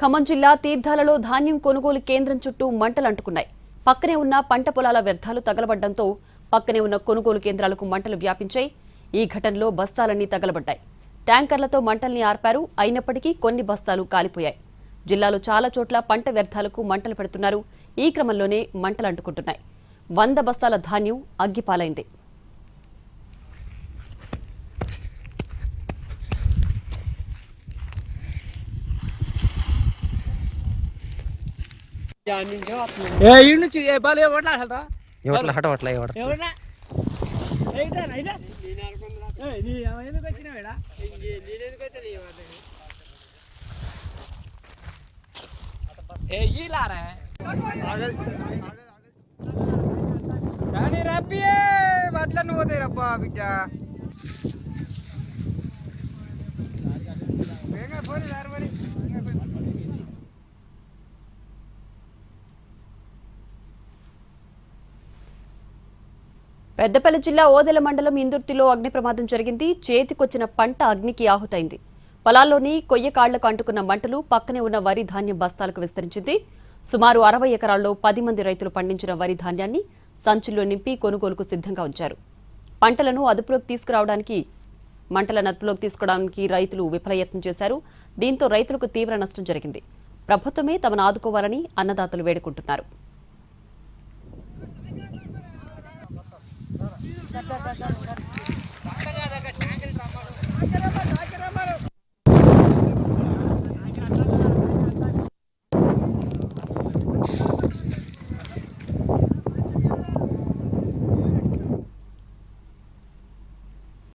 ఖమ్మం జిల్లా తీర్థాలలో ధాన్యం కొనుగోలు కేంద్రం చుట్టూ మంటలు అంటుకున్నాయి. పక్కనే ఉన్న పంట పొలాల వ్యర్థాలు తగలబడ్డంతో పక్కనే ఉన్న కొనుగోలు కేంద్రాలకు మంటలు వ్యాపించాయి. ఈ ఘటనలో బస్తాలన్నీ తగలబడ్డాయి. ట్యాంకర్లతో మంటల్ని ఆర్పారు. అయినప్పటికీ కొన్ని బస్తాలు కాలిపోయాయి. జిల్లాలో చాలా చోట్ల పంట వ్యర్థాలకు మంటలు పెడుతున్నారు. ఈ క్రమంలోనే మంటలు అంటుకుంటున్నాయి. 100 బస్తాల ధాన్యం అగ్గిపాలైంది. రబ్బా బిడ్డ పెద్దపల్లి జిల్లా ఓదెల మండలం ఇందుర్తిలో అగ్ని ప్రమాదం జరిగింది. చేతికొచ్చిన పంట అగ్నికి ఆహుతైంది. పొలాల్లోని కొయ్య కాళ్లకు అంటుకున్న మంటలు పక్కనే ఉన్న వరి ధాన్యం బస్తాలకు విస్తరించింది. సుమారు 60 ఎకరాల్లో 10 మంది రైతులు పండించిన వరి ధాన్యాన్ని సంచుల్లో నింపి కొనుగోలుకు సిద్ధంగా ఉంచారు. మంటలను అదుపులోకి తీసుకురావడానికి రైతులు విఫలయత్నం చేశారు. దీంతో రైతులకు తీవ్ర నష్టం జరిగింది. ప్రభుత్వమే తమను ఆదుకోవాలని అన్నదాతలు వేడుకుంటున్నారు. Dah.